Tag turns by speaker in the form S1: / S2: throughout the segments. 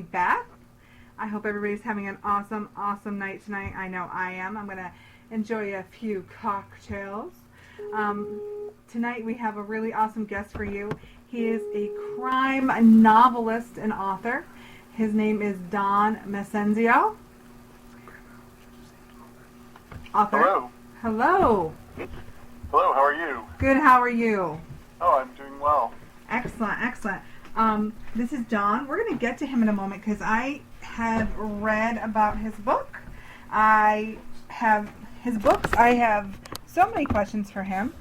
S1: Beth. I hope everybody's having an awesome night tonight. I know I am. I'm going to enjoy a few cocktails. Tonight we have a really awesome guest for you. He is a crime novelist and author. His name is Don Messenzio. Author.
S2: Hello.
S1: Hello.
S2: Hello, how are you?
S1: Good, how are you?
S2: Oh, I'm doing well.
S1: Excellent, excellent. This is Don. We're going to get to him in a moment because I have read about his book. I have his books. I have so many questions for him.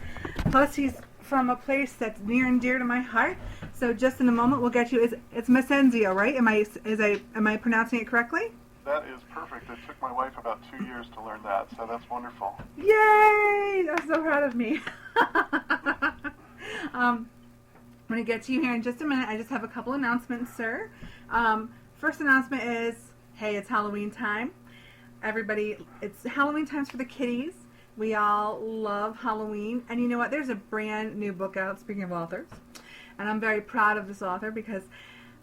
S1: Plus, he's from a place that's near and dear to my heart. So just in a moment, we'll get you. It's Messenzio, right? Am I pronouncing it correctly?
S2: That is perfect. It took my wife about 2 years to learn that, so that's wonderful.
S1: Yay! I'm so proud of me. I'm going to get to you here in just a minute. I just have a couple announcements, sir. First announcement is, hey, it's Halloween time. Everybody, it's Halloween times for the kiddies. We all love Halloween. And you know what? There's a brand new book out, speaking of authors. And I'm very proud of this author because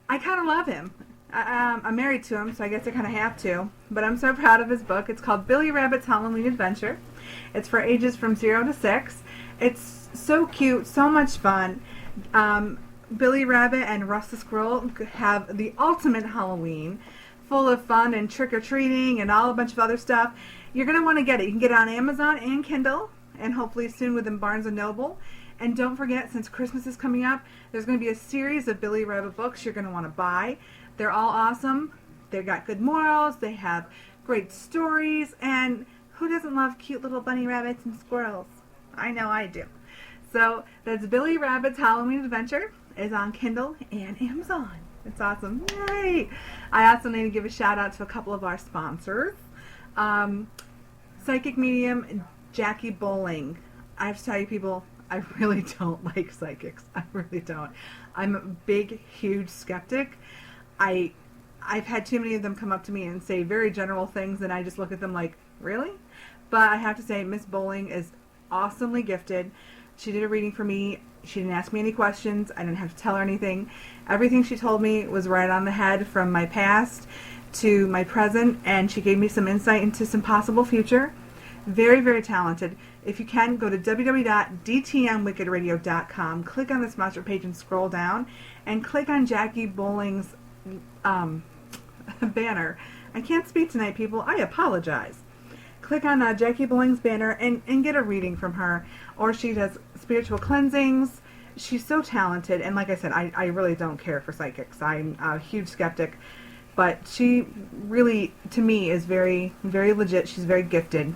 S1: I kind of love him. I'm married to him, so I guess I kind of have to. But I'm so proud of his book. It's called Billy Rabbit's Halloween Adventure. It's for ages from 0 to 6. It's so cute, so much fun. Billy Rabbit and Russ the Squirrel have the ultimate Halloween, full of fun and trick-or-treating and a bunch of other stuff. You're going to want to get it. You can get it on Amazon and Kindle, and hopefully soon within Barnes & Noble. And don't forget, since Christmas is coming up, there's going to be a series of Billy Rabbit books you're going to want to buy. They're all awesome. They've got good morals. They have great stories. And who doesn't love cute little bunny rabbits and squirrels? I know I do. So that's Billy Rabbit's Halloween Adventure. Is on Kindle and Amazon. It's awesome. Yay! I also need to give a shout out to a couple of our sponsors. Psychic medium Jackie Bowling. I have to tell you people, I really don't like psychics. I really don't. I'm a big, huge skeptic. I've had too many of them come up to me and say very general things, and I just look at them like, really? But I have to say, Miss Bowling is awesomely gifted. She did a reading for me. She didn't ask me any questions. I didn't have to tell her anything. Everything she told me was right on the head, from my past to my present, and she gave me some insight into some possible future. Very, very talented. If you can, go to www.dtmwickedradio.com, click on the sponsor page and scroll down, and click on Jackie Bowling's banner. I can't speak tonight, people. I apologize. Click on Jackie Bowling's banner and get a reading from her. Or she does spiritual cleansings. She's so talented. And like I said, I really don't care for psychics. I'm a huge skeptic. But she really, to me, is very, very legit. She's very gifted.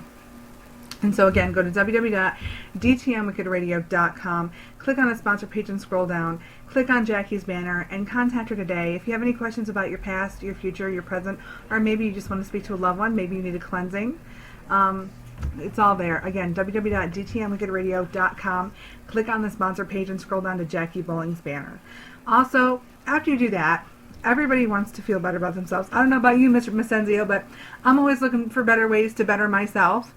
S1: And so again, go to www.dtmwickedradio.com, click on the sponsor page and scroll down, click on Jackie's banner, and contact her today. If you have any questions about your past, your future, your present, or maybe you just want to speak to a loved one, maybe you need a cleansing, it's all there. Again, www.dtmwickedradio.com, click on the sponsor page and scroll down to Jackie Bowling's banner. Also, after you do that, everybody wants to feel better about themselves. I don't know about you, Mr. Messenzio, but I'm always looking for better ways to better myself.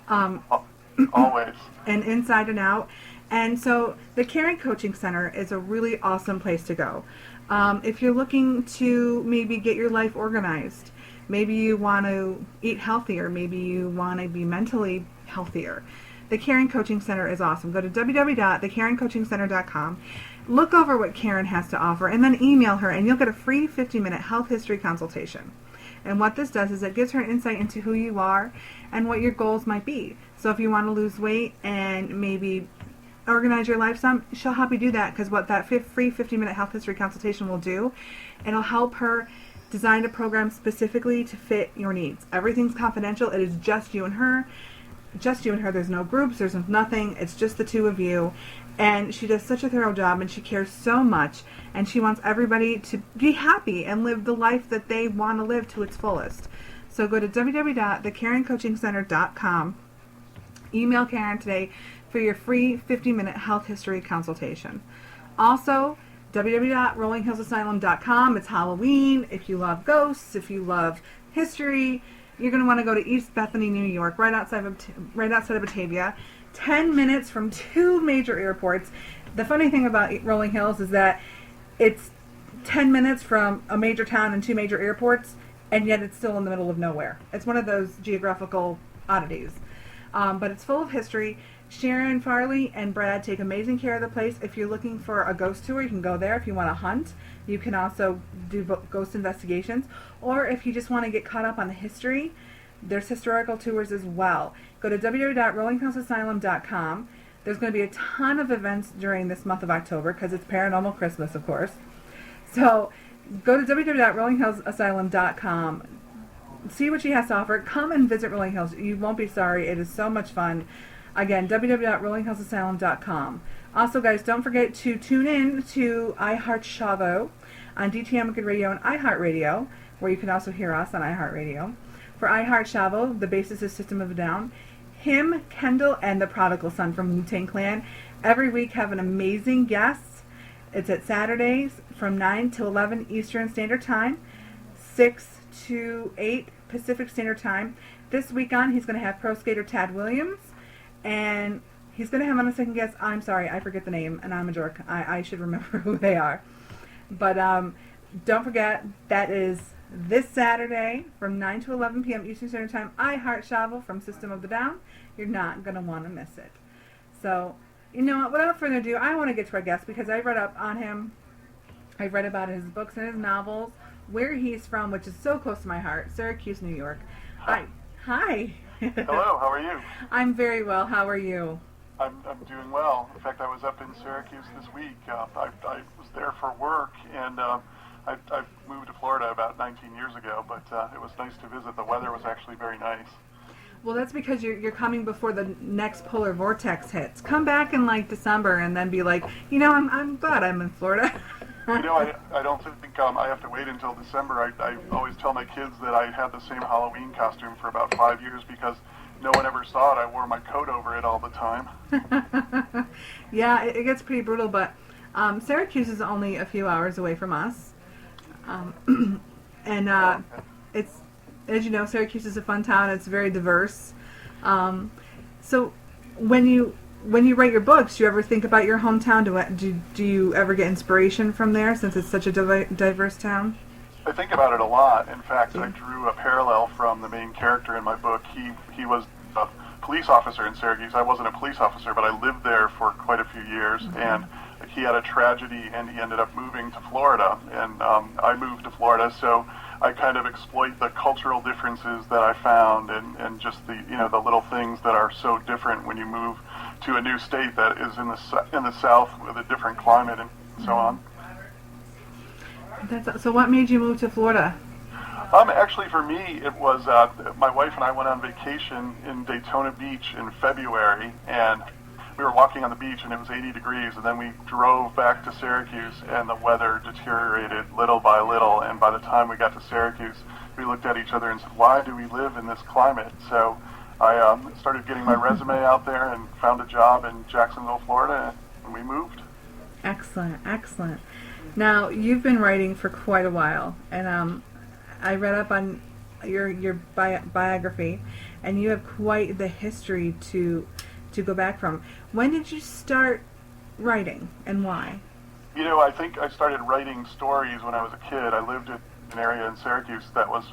S2: Always.
S1: And inside and out. And so the Caring Coaching Center is a really awesome place to go. If you're looking to maybe get your life organized, maybe you want to eat healthier, maybe you want to be mentally healthier, the Caring Coaching Center is awesome. Go to www.thecaringcoachingcenter.com, look over what Karen has to offer, and then email her, and you'll get a free 50-minute health history consultation. And what this does is it gives her insight into who you are and what your goals might be. So if you want to lose weight and maybe organize your life some, she'll help you do that, because what that free 50-minute health history consultation will do, it'll help her design a program specifically to fit your needs. Everything's confidential. It is just you and her. Just you and her. There's no groups. There's nothing. It's just the two of you. And she does such a thorough job, and she cares so much, and she wants everybody to be happy and live the life that they want to live to its fullest. So go to www.thecaringcoachingcenter.com, email Karen today for your free 50-minute health history consultation. Also, www.rollinghillsasylum.com. It's Halloween. If you love ghosts, if you love history, you're going to want to go to East Bethany, New York, right outside of Batavia. 10 minutes from two major airports. The funny thing about Rolling Hills is that it's 10 minutes from a major town and 2 major airports, and yet it's still in the middle of nowhere. It's one of those geographical oddities. But it's full of history. Sharon Farley and Brad take amazing care of the place. If you're looking for a ghost tour, you can go there. If you want to hunt, you can also do ghost investigations. Or if you just want to get caught up on the history, there's historical tours as well. Go to www.rollinghouse.asylum.com. There's going to be a ton of events during this month of October because it's Paranormal Christmas, of course. So go to www.rollinghouse.asylum.com. See what she has to offer. Come and visit Rolling Hills. You won't be sorry. It is so much fun. Again, www.rollinghouse.asylum.com. Also, guys, don't forget to tune in to iHeart Chavo on DTM Wicked Radio and iHeartRadio, where you can also hear us on iHeartRadio. For iHeart Chavo, the basis is System of a Down. Him, Kendall, and the Prodigal Son from Wu-Tang Clan every week have an amazing guest. It's at Saturdays from 9 to 11 Eastern Standard Time, 6 to 8 Pacific Standard Time. This week on, he's going to have pro skater Tad Williams, and he's going to have on a second guest. I'm sorry, I forget the name, and I'm a jerk. I should remember who they are. But don't forget, that is this Saturday from 9 to 11 p.m. Eastern Standard Time. iHeart Chavo from System of the Down. You're not going to want to miss it. So, you know what, without further ado, I want to get to our guest because I read up on him. I read about his books and his novels, where he's from, which is so close to my heart, Syracuse, New York. Hi.
S2: Hello, how are you?
S1: I'm very well. How are you?
S2: I'm doing well. In fact, I was up in Syracuse this week. I was there for work, and I moved to Florida about 19 years ago, but it was nice to visit. The weather was actually very nice.
S1: Well, that's because you're coming before the next polar vortex hits. Come back in like December and then be like, I'm glad I'm in Florida.
S2: I don't think I have to wait until December. I always tell my kids that I had the same Halloween costume for about 5 years because no one ever saw it. I wore my coat over it all the time.
S1: Yeah, it gets pretty brutal, but Syracuse is only a few hours away from us. It's, as you know, Syracuse is a fun town. It's very diverse. So when you write your books, do you ever think about your hometown? Do you ever get inspiration from there since it's such a diverse town?
S2: I think about it a lot. In fact, I drew a parallel from the main character in my book. He was a police officer in Syracuse. I wasn't a police officer, but I lived there for quite a few years, and he had a tragedy, and he ended up moving to Florida, and I moved to Florida, so I kind of exploit the cultural differences that I found, and just the little things that are so different when you move to a new state that is in the South with a different climate and so on.
S1: So what made you move to Florida?
S2: Actually, for me, it was my wife and I went on vacation in Daytona Beach in February, and we were walking on the beach, and it was 80 degrees, and then we drove back to Syracuse, and the weather deteriorated little by little, and by the time we got to Syracuse, we looked at each other and said, why do we live in this climate? So I started getting my resume out there and found a job in Jacksonville, Florida, and we moved.
S1: Excellent. Now, you've been writing for quite a while, and I read up on your biography, and you have quite the history to go back from. When did you start writing, and why?
S2: I think I started writing stories when I was a kid. I lived in an area in Syracuse that was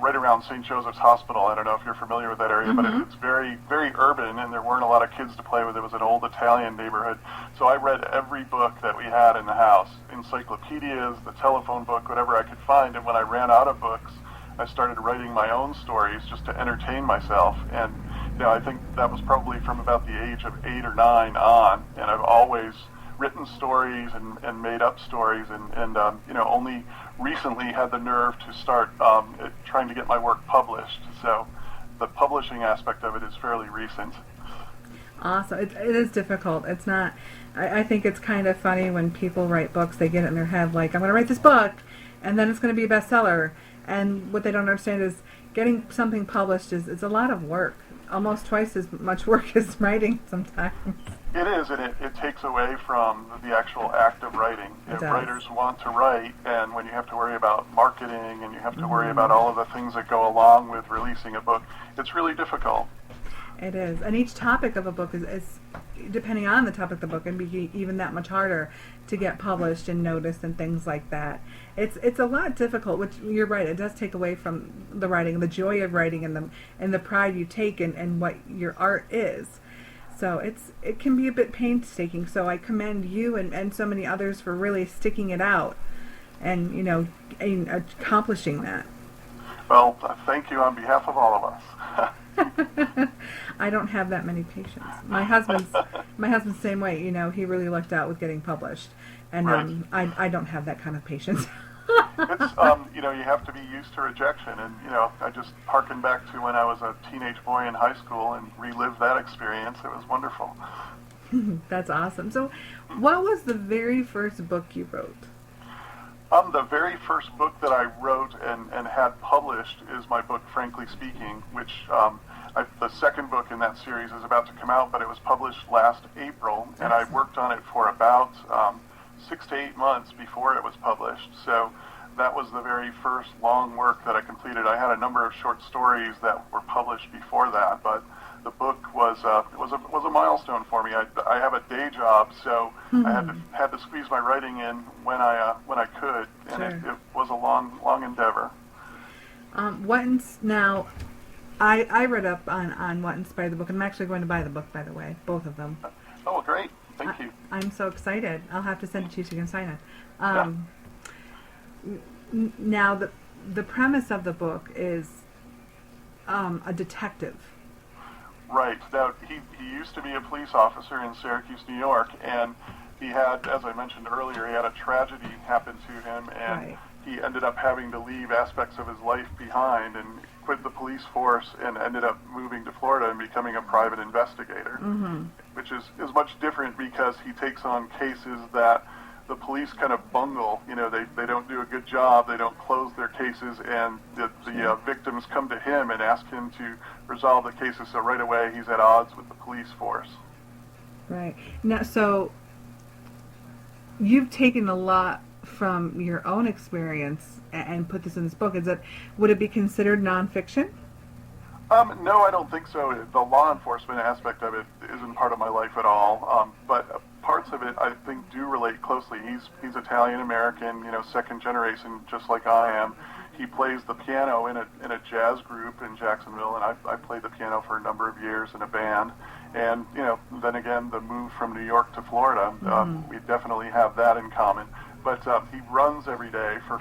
S2: right around St. Joseph's Hospital. I don't know if you're familiar with that area, but it's very, very urban, and there weren't a lot of kids to play with. It was an old Italian neighborhood. So I read every book that we had in the house, encyclopedias, the telephone book, whatever I could find. And when I ran out of books, I started writing my own stories just to entertain myself. And I think that was probably from about the age of 8 or 9 on. And I've always written stories and made up stories, and only recently had the nerve to start trying to get my work published. So the publishing aspect of it is fairly recent.
S1: Awesome. It is difficult. It's not. I think it's kind of funny when people write books. They get it in their head like, I'm going to write this book, and then it's going to be a bestseller. And what they don't understand is getting something published is a lot of work. Almost twice as much work as writing sometimes.
S2: It is, and it takes away from the actual act of writing. If writers want to write, and when you have to worry about marketing and you have to worry about all of the things that go along with releasing a book, it's really difficult.
S1: It is, and each topic of a book is depending on the topic of the book, and be even that much harder to get published and noticed and things like that. It's a lot difficult, which you're right. It does take away from the writing, the joy of writing, and the pride you take in what your art is. So it can be a bit painstaking. So I commend you and so many others for really sticking it out, and and accomplishing that.
S2: Well, thank you on behalf of all of us.
S1: I don't have that many patients. My husband's the same way. He really lucked out with getting published, and
S2: Right.
S1: I don't have that kind of patience.
S2: It's you have to be used to rejection, and I just harken back to when I was a teenage boy in high school and relived that experience. It was wonderful.
S1: That's awesome. So, what was the very first book you wrote?
S2: The very first book that I wrote and had published is my book, Frankly Speaking, which the second book in that series is about to come out, but it was published last April, and I worked on it for about 6 to 8 months before it was published. So that was the very first long work that I completed. I had a number of short stories that were published before that, but the book was a milestone for me. I have a day job, so I had to squeeze my writing in when I could, and
S1: Sure.
S2: it was a long endeavor.
S1: Now, I read up on what inspired the book, and I'm actually going to buy the book, by the way, both of them.
S2: Oh, great! Thank you.
S1: I'm so excited. I'll have to send it to you so you can sign it. Now, the premise of the book is a detective.
S2: Right. Now, he used to be a police officer in Syracuse, New York, and he had, as I mentioned earlier, he had a tragedy happen to him, and
S1: Right.
S2: he ended up having to leave aspects of his life behind and quit the police force and ended up moving to Florida and becoming a private investigator, which is much different because he takes on cases that the police kind of bungle. They don't do a good job, they don't close their cases, and the victims come to him and ask him to resolve the cases, so right away he's at odds with the police force.
S1: Right. Now, so you've taken a lot from your own experience and put this in this book. Would it be considered nonfiction?
S2: No, I don't think so. The law enforcement aspect of it isn't part of my life at all. But parts of it, I think, do relate closely. He's Italian American, second generation, just like I am. He plays the piano in a jazz group in Jacksonville, and I played the piano for a number of years in a band. And then again, the move from New York to Florida, we definitely have that in common. But he runs every day for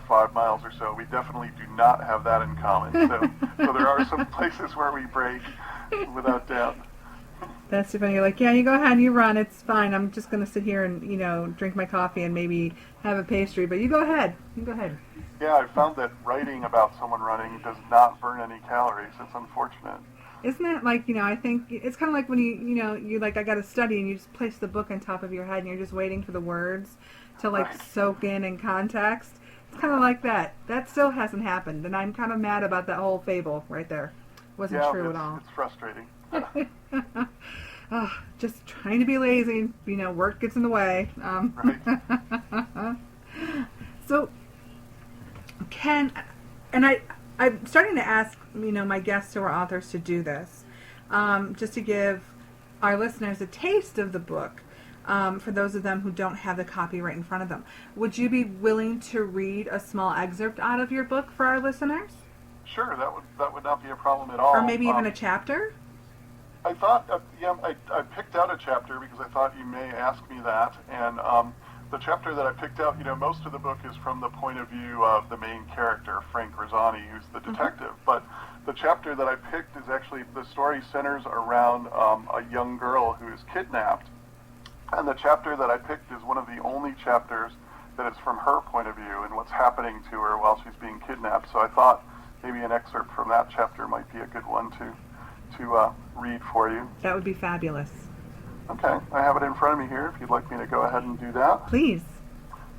S2: 5 miles or so. We definitely do not have that in common. So there are some places where we break, without doubt.
S1: That's too funny. You're like, yeah, you go ahead and you run. It's fine. I'm just going to sit here and, drink my coffee and maybe have a pastry. But you go ahead.
S2: Yeah, I found that writing about someone running does not burn any calories. It's unfortunate.
S1: Isn't that like, I think it's kind of like when you like, I got to study, and you just place the book on top of your head and you're just waiting for the words to like
S2: Right.
S1: soak in context. It's kind of like that. That still hasn't happened, and I'm kind of mad about that whole fable right there. Wasn't true at all.
S2: It's frustrating.
S1: Just trying to be lazy. Work gets in the way.
S2: Right.
S1: So, I'm starting to ask, my guests who are authors to do this, just to give our listeners a taste of the book, for those of them who don't have the copy right in front of them. Would you be willing to read a small excerpt out of your book for our listeners?
S2: Sure, that would not be a problem at all.
S1: Or maybe even a chapter?
S2: I thought, I picked out a chapter because I thought you may ask me that, and the chapter that I picked out, most of the book is from the point of view of the main character, Frank Rosani, who's the detective, but the chapter that I picked is actually, the story centers around a young girl who is kidnapped, and the chapter that I picked is one of the only chapters that is from her point of view and what's happening to her while she's being kidnapped, so I thought maybe an excerpt from that chapter might be a good one to read for you.
S1: That would be fabulous.
S2: Okay, I have it in front of me here if you'd like me to go ahead and do that.
S1: Please.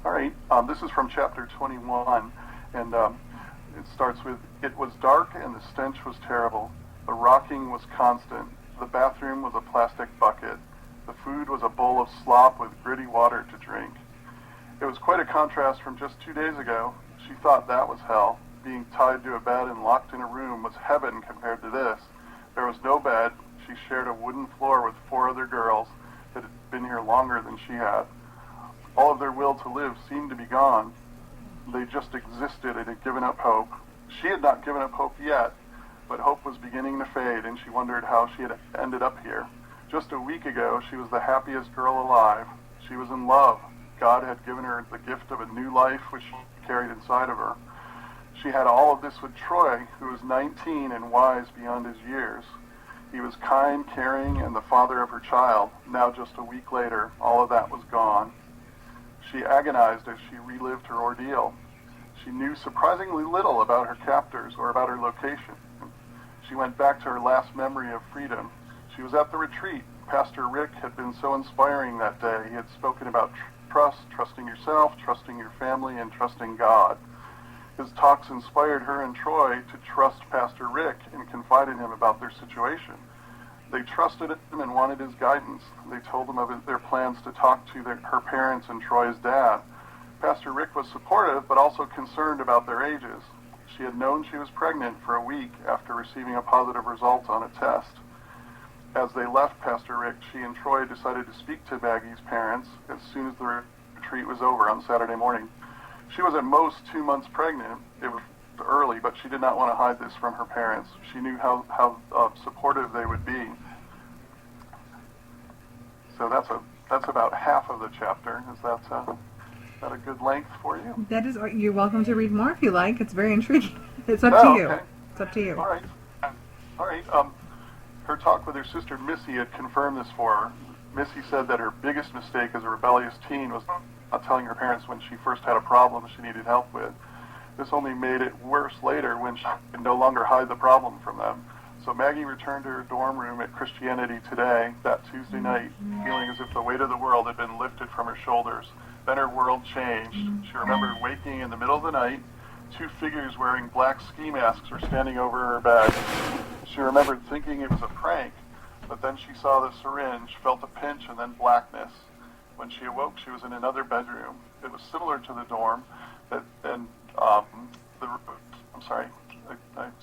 S2: All right, this is from chapter 21, and it starts with, "It was dark and the stench was terrible. The rocking was constant. The bathroom was a plastic bucket. The food was a bowl of slop with gritty water to drink. It was quite a contrast from just 2 days ago. She thought that was hell. Being tied to a bed and locked in a room was heaven compared to this. There was no bed, she shared a wooden floor with 4 other girls that had been here longer than she had. All of their will to live seemed to be gone. They just existed and had given up hope. She had not given up hope yet, but hope was beginning to fade, and she wondered how she had ended up here. Just a week ago, she was the happiest girl alive. She was in love. God had given her the gift of a new life which she carried inside of her. She had all of this with Troy, who was 19 and wise beyond his years. He was kind, caring, and the father of her child. Now, just a week later, all of that was gone. She agonized as she relived her ordeal. She knew surprisingly little about her captors or about her location. She went back to her last memory of freedom. She was at the retreat. Pastor Rick had been so inspiring that day. He had spoken about trust, trusting yourself, trusting your family, and trusting God. His talks inspired her and Troy to trust Pastor Rick and confide in him about their situation. They trusted him and wanted his guidance. They told him of their plans to talk to her parents and Troy's dad. Pastor Rick was supportive, but also concerned about their ages. She had known she was pregnant for a week after receiving a positive result on a test. As they left Pastor Rick, she and Troy decided to speak to Maggie's parents as soon as the retreat was over on Saturday morning. She was at most 2 months pregnant. It was early, but she did not want to hide this from her parents. She knew how supportive they would be. So that's about half of the chapter. Is that a good length for you?
S1: That is. You're welcome to read more if you like. It's very intriguing. It's up to you.
S2: Okay.
S1: It's up to you.
S2: All right. Her talk with her sister Missy had confirmed this for her. Missy said that her biggest mistake as a rebellious teen was not telling her parents when she first had a problem she needed help with. This only made it worse later when she could no longer hide the problem from them. So Maggie returned to her dorm room at Christianity Today that Tuesday night, feeling as if the weight of the world had been lifted from her shoulders. Then her world changed. She remembered waking in the middle of the night. 2 figures wearing black ski masks were standing over her bed. She remembered thinking it was a prank, but then she saw the syringe, felt a pinch, and then blackness. When she awoke, she was in another bedroom. It was similar to the dorm, I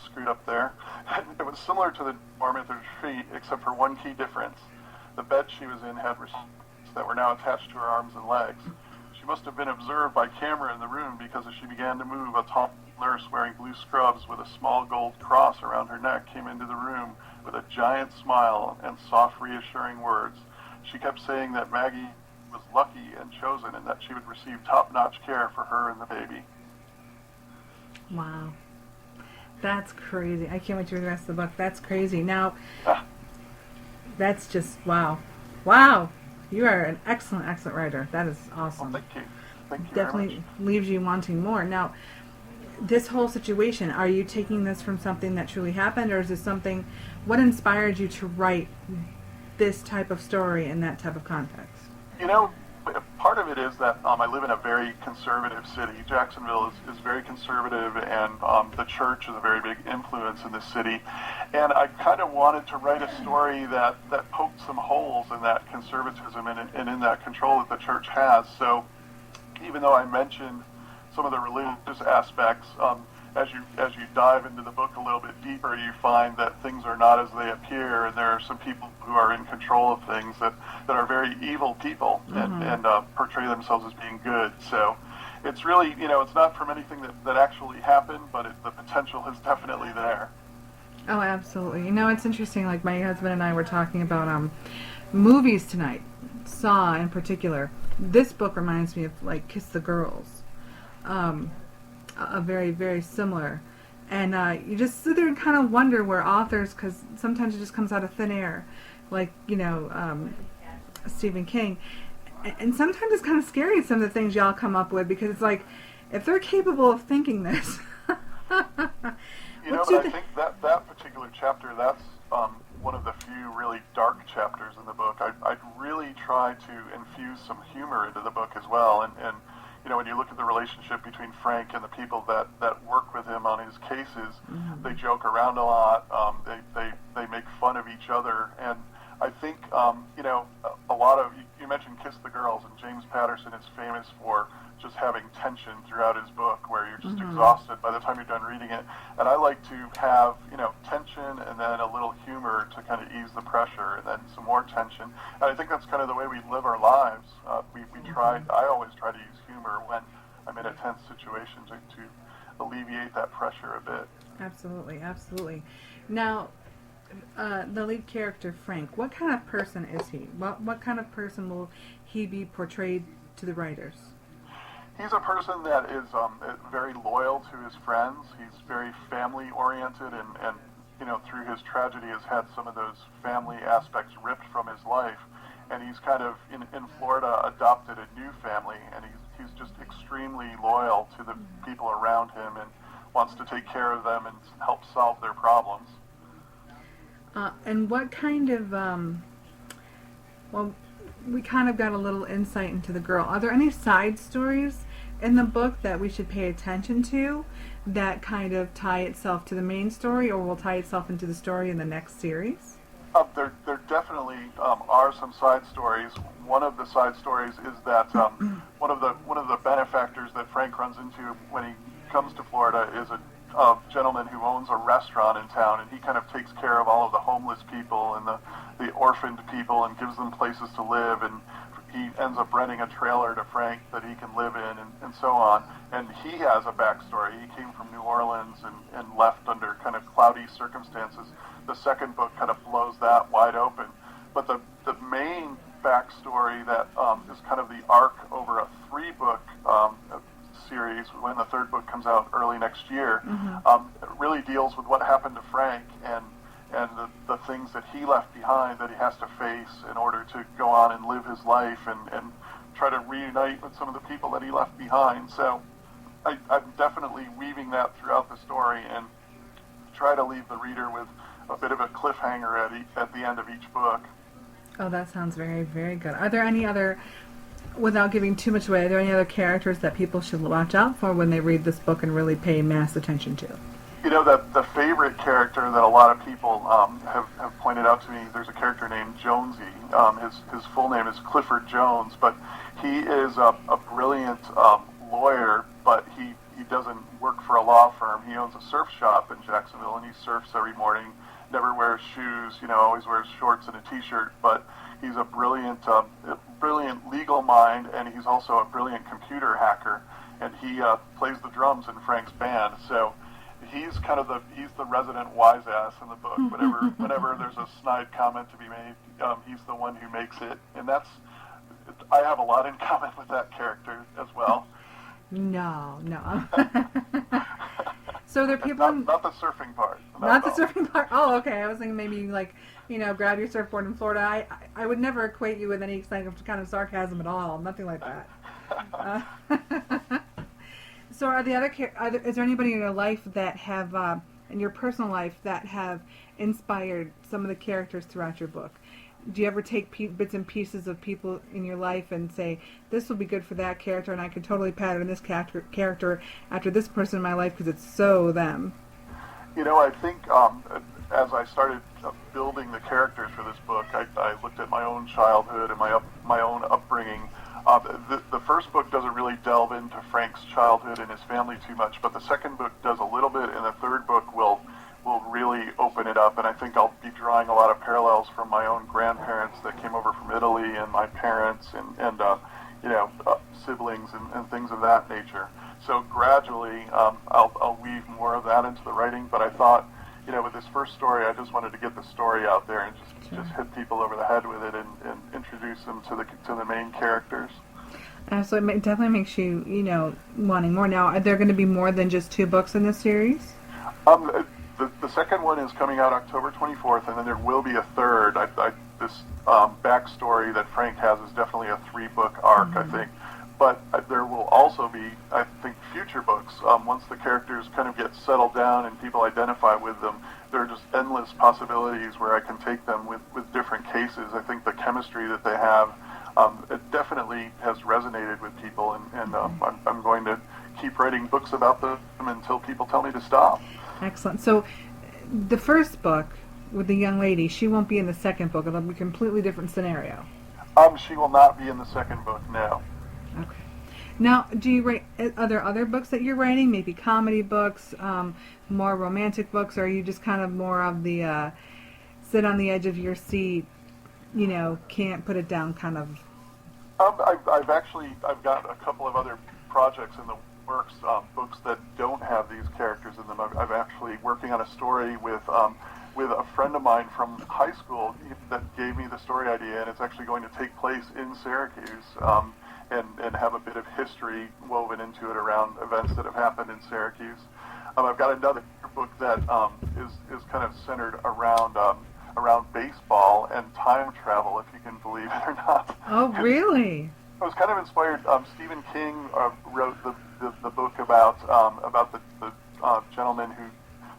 S2: screwed up there. It was similar to the dorm at the retreat, except for one key difference. The bed she was in had receipts that were now attached to her arms and legs. She must have been observed by camera in the room because as she began to move, a tall nurse wearing blue scrubs with a small gold cross around her neck came into the room with a giant smile and soft, reassuring words. She kept saying that Maggie was lucky and chosen and that she would receive top-notch care for her and the baby.
S1: Wow. That's crazy. I can't wait to read the rest of the book. That's crazy. Now, that's just, wow. Wow. You are an excellent, excellent writer. That is awesome.
S2: Well, thank you. Thank you
S1: Definitely
S2: very much.
S1: leaves you wanting more. Now, this whole situation, are you taking this from something that truly happened, or is this something, what inspired you to write this type of story in that type of context?
S2: You know, part of it is that I live in a very conservative city. Jacksonville is very conservative, and the church is a very big influence in this city. And I kind of wanted to write a story that poked some holes in that conservatism and in that control that the church has. So even though I mentioned some of the religious aspects, as you dive into the book a little bit deeper, you find that things are not as they appear, and there are some people who are in control of things that are very evil people and portray themselves as being good. So it's really, it's not from anything that actually happened, but the potential is definitely there.
S1: Oh, absolutely. It's interesting, like my husband and I were talking about movies tonight, Saw in particular. This book reminds me of, like, Kiss the Girls. A very, very similar. And you just sit there and kind of wonder where authors, because sometimes it just comes out of thin air, like, Stephen King. And sometimes it's kind of scary, some of the things y'all come up with, because it's like, if they're capable of thinking this.
S2: I think that particular chapter, that's one of the few really dark chapters in the book. I'd really try to infuse some humor into the book as well. And when you look at the relationship between Frank and the people that work with him on his cases, they joke around a lot. They make fun of each other. And I think, a lot of, you mentioned Kiss the Girls, and James Patterson is famous for just having tension throughout his book where you're just exhausted by the time you're done reading it. And I like to have, tension and then a little humor to kind of ease the pressure, and then some more tension. And I think that's kind of the way we live our lives. I always try to use humor when I'm in a tense situation to alleviate that pressure a bit.
S1: Absolutely, absolutely. Now, the lead character, Frank, what kind of person is he? What kind of person will he be portrayed to the writers?
S2: He's a person that is very loyal to his friends. He's very family-oriented, and through his tragedy has had some of those family aspects ripped from his life. And he's kind of, in Florida, adopted a new family, and he's just extremely loyal to the people around him and wants to take care of them and help solve their problems.
S1: And what kind of, we kind of got a little insight into the girl. Are there any side stories in the book that we should pay attention to that kind of tie itself to the main story, or will tie itself into the story in the next series?
S2: There definitely are some side stories. One of the side stories is that one of the benefactors that Frank runs into when he comes to Florida is a gentleman who owns a restaurant in town, and he kind of takes care of all of the homeless people and the orphaned people and gives them places to live, and he ends up renting a trailer to Frank that he can live in, and so on. And he has a backstory. He came from New Orleans and left under kind of cloudy circumstances. The second book kind of blows that wide open. But the main backstory that is kind of the arc over a 3-book series, when the third book comes out early next year, it really deals with what happened to Frank and the things that he left behind that he has to face in order to go on and live his life and try to reunite with some of the people that he left behind. So I'm definitely weaving that throughout the story and try to leave the reader with a bit of a cliffhanger at the end of each book.
S1: Oh, that sounds very, very good. Are there any other, without giving too much away, are there any other characters that people should watch out for when they read this book and really pay mass attention to?
S2: The favorite character that a lot of people have pointed out to me, there's a character named Jonesy. His full name is Clifford Jones, but he is a brilliant lawyer, but he doesn't work for a law firm. He owns a surf shop in Jacksonville, and he surfs every morning, never wears shoes, always wears shorts and a t-shirt, but he's a brilliant legal mind, and he's also a brilliant computer hacker, and he plays the drums in Frank's band. So he's kind of he's the resident wise ass in the book. Whenever there's a snide comment to be made, he's the one who makes it, and I have a lot in common with that character as well.
S1: No. So there are people...
S2: Not the surfing part.
S1: Not the surfing part. Oh, okay. I was thinking maybe grab your surfboard in Florida. I would never equate you with any kind of sarcasm at all. Nothing like that. So is there anybody in your life that have, in your personal life, that have inspired some of the characters throughout your book? Do you ever take bits and pieces of people in your life and say, this will be good for that character, and I can totally pattern this character after this person in my life because it's so them? I think as I started building the characters for this book, I looked at my own childhood and my own upbringing. The first book doesn't really delve into Frank's childhood and his family too much, but the second book does a little bit, and the third book will really open it up. And I think I'll be drawing a lot of parallels from my own grandparents that came over from Italy, and my parents, and siblings and things of that nature. So gradually, I'll weave more of that into the writing. But I thought, with this first story, I just wanted to get the story out there and just hit people over the head with it and introduce them to the main characters. So it definitely makes you, wanting more. Now, are there going to be more than just 2 books in this series?
S2: The second one is coming out October 24th, and then there will be a third. This backstory that Frank has is definitely a 3-book arc, I think. But there will also be, I think, future books. Once the characters kind of get settled down and people identify with them, there are just endless possibilities where I can take them with different cases. I think the chemistry that they have, it definitely has resonated with people, and I'm going to keep writing books about them until people tell me to stop.
S1: Excellent. So the first book with the young lady, she won't be in the second book. It'll be a completely different scenario.
S2: She will not be in the second book, no.
S1: Okay. Now, do you write? Are there other books that you're writing? Maybe comedy books, more romantic books, or are you just kind of more of the sit on the edge of your seat, can't put it down kind of?
S2: I've got a couple of other projects in the works, books that don't have these characters in them. I'm actually working on a story with a friend of mine from high school that gave me the story idea, and it's actually going to take place in Syracuse, and have a bit of history woven into it around events that have happened in Syracuse. I've got another book that is kind of centered around baseball and time travel, if you can believe it or not.
S1: Oh, really?
S2: I was kind of inspired. Stephen King wrote the book about the gentleman who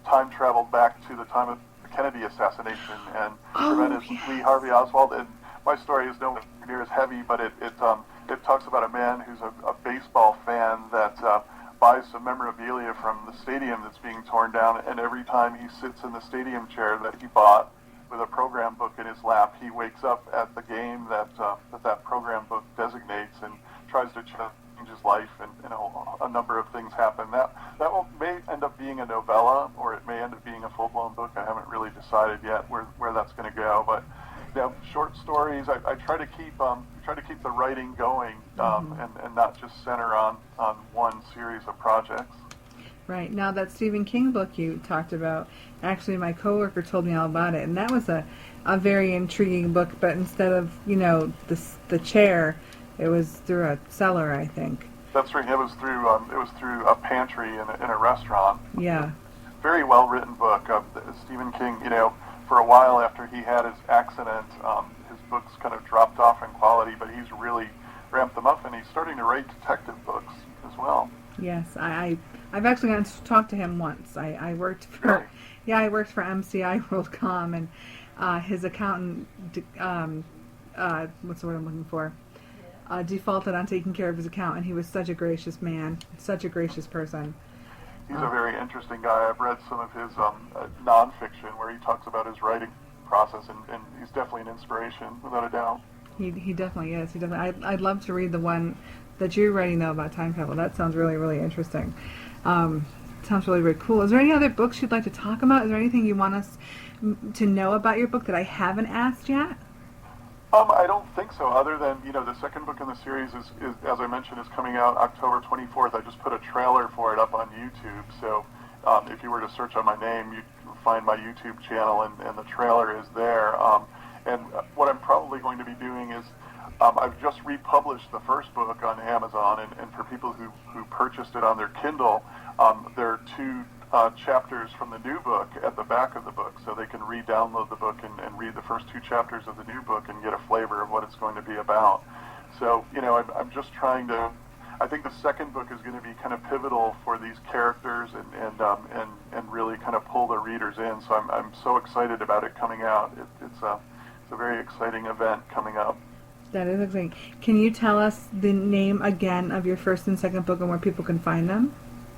S2: time traveled back to the time of the Kennedy assassination and prevented Lee Harvey Oswald. And my story is nowhere near as heavy, but it talks about a man who's a baseball fan that buys some memorabilia from the stadium that's being torn down, and every time he sits in the stadium chair that he bought with a program book in his lap, he wakes up at the game that program book designates and tries to change his life, and a number of things happen. That may end up being a novella, or it may end up being a full-blown book. I haven't really decided yet where that's going to go, but short stories. I try to keep the writing going, and not just center on one series of projects.
S1: Right. Now, that Stephen King book you talked about, actually my coworker told me all about it, and that was a very intriguing book, but instead of, the chair, it was through a cellar, I think.
S2: That's right. It was through a pantry in a restaurant.
S1: Yeah.
S2: Very well written book. Stephen King, for a while after he had his accident, his books kind of dropped off in quality, but he's really ramped them up, and he's starting to write detective books as well.
S1: Yes, I've actually gotten to talk to him once. I worked for MCI WorldCom, and his accountant, what's the word I'm looking for? Defaulted on taking care of his account, and he was such a gracious man, such a gracious person.
S2: He's a very interesting guy. I've read some of his nonfiction where he talks about his writing process, and he's definitely an inspiration, without a doubt.
S1: He definitely is. I'd love to read the one that you're writing, though, about time travel. That sounds really, really interesting. Sounds really, really cool. Is there any other books you'd like to talk about? Is there anything you want us to know about your book that I haven't asked yet?
S2: I don't think so, other than, the second book in the series is, as I mentioned, is coming out October 24th. I just put a trailer for it up on YouTube, so if you were to search on my name, you'd find my YouTube channel, and the trailer is there. And what I'm probably going to be doing is, I've just republished the first book on Amazon, and for people who purchased it on their Kindle, there are two chapters from the new book at the back of the book, so they can re-download the book and read the first two chapters of the new book and get a flavor of what it's going to be about. So, I'm just trying to. I think the second book is going to be kind of pivotal for these characters and really kind of pull the readers in. So I'm so excited about it coming out. It's a very exciting event coming up.
S1: That is exciting. Can you tell us the name again of your first and second book and where people can find them?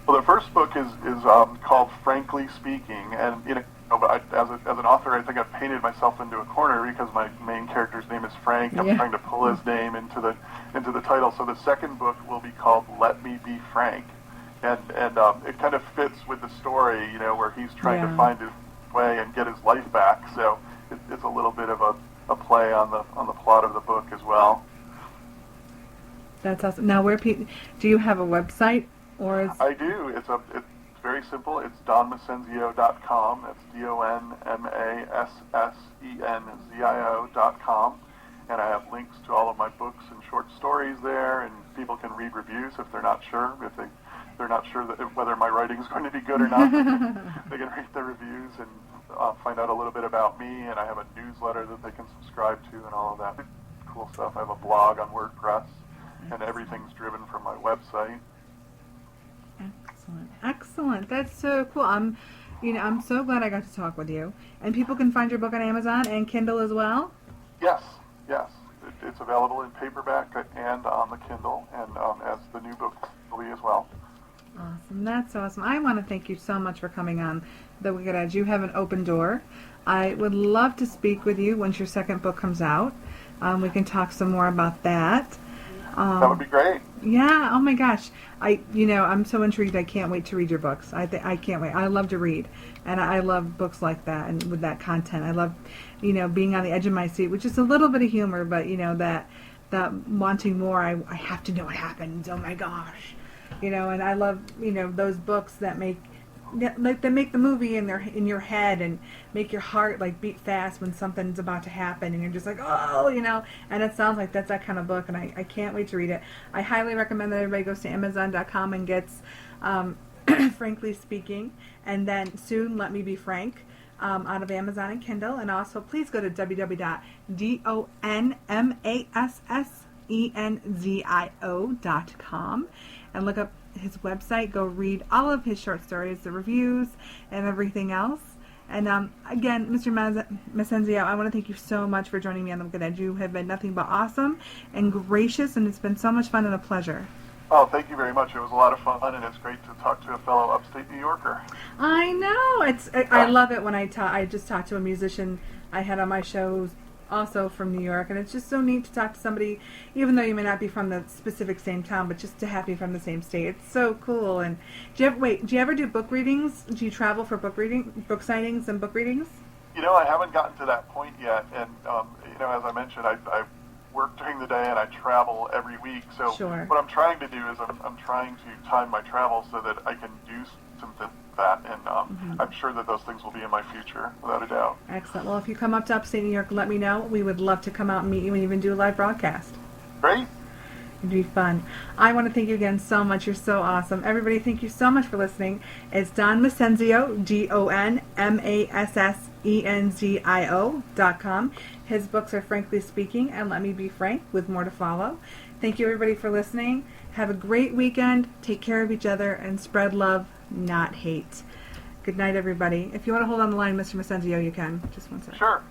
S2: Well, the first book is called Frankly Speaking, and but as an author, I think I've painted myself into a corner because my main character's name is Frank. I'm trying to pull his name into the title. So the second book will be called Let Me Be Frank, and it kind of fits with the story, where he's trying to find his way and get his life back. So it's a little bit of a play on the plot of the book as well.
S1: That's awesome. Now, do you have a website?
S2: I do. It's very simple. It's donmasenzio.com. That's DONMASSENZIO.com. And I have links to all of my books and short stories there, and people can read reviews if they're not sure. If they're not sure whether my writing is going to be good or not, they can read the reviews and find out a little bit about me. And I have a newsletter that they can subscribe to and all of that cool stuff. I have a blog on WordPress, and everything's driven from my website.
S1: Excellent. That's so cool. I'm so glad I got to talk with you. And people can find your book on Amazon and Kindle as well?
S2: Yes. It's available in paperback and on the Kindle, and as the new book will be as well.
S1: Awesome. That's awesome. I want to thank you so much for coming on The Wicked Edge. You have an open door. I would love to speak with you once your second book comes out. We can talk some more about that.
S2: That would be great.
S1: Yeah. Oh my gosh. I'm so intrigued. I can't wait to read your books. I can't wait. I love to read, and I love books like that and with that content. I love, being on the edge of my seat, which is a little bit of humor, but that wanting more. I have to know what happens. Oh my gosh. And I love those books that make the movie in your head and make your heart like beat fast when something's about to happen and you're just like, oh, and it sounds like that's that kind of book, and I can't wait to read it. I highly recommend that everybody goes to Amazon.com and gets Frankly Speaking, and then soon Let Me Be Frank out of Amazon and Kindle. And also please go to www.donmassenzio.com and look up his website. Go read all of his short stories, the reviews, and everything else. And again, Mr. Massenzio, I want to thank you so much for joining me on The Wicked Edge. You have been nothing but awesome and gracious, and it's been so much fun and a pleasure.
S2: Oh, thank you very much. It was a lot of fun, and it's great to talk to a fellow upstate New Yorker.
S1: I know. I love it when I just talked to a musician I had on my shows also from New York, and it's just so neat to talk to somebody, even though you may not be from the specific same town, but just to have you from the same state. It's so cool. And do you ever do book readings? Do you travel for book signings and book readings?
S2: I haven't gotten to that point yet, and as I mentioned, I work during the day and I travel every week. So
S1: Sure.
S2: What I'm trying to do is I'm trying to time my travel so that I can do something like that, and I'm sure that those things will be in my future, without a doubt.
S1: Excellent. Well, if you come up to upstate New York, let me know. We would love to come out and meet you and even do a live broadcast.
S2: Great.
S1: It'd be fun. I want to thank you again so much. You're so awesome. Everybody, thank you so much for listening. It's Don Massenzio, DonMassenzio.com. His books are Frankly Speaking and Let Me Be Frank, with more to follow. Thank you, everybody, for listening. Have a great weekend. Take care of each other and spread love, not hate. Good night, everybody. If you want to hold on the line, Mr. Massenzio, you can. Just one second.
S2: Sure.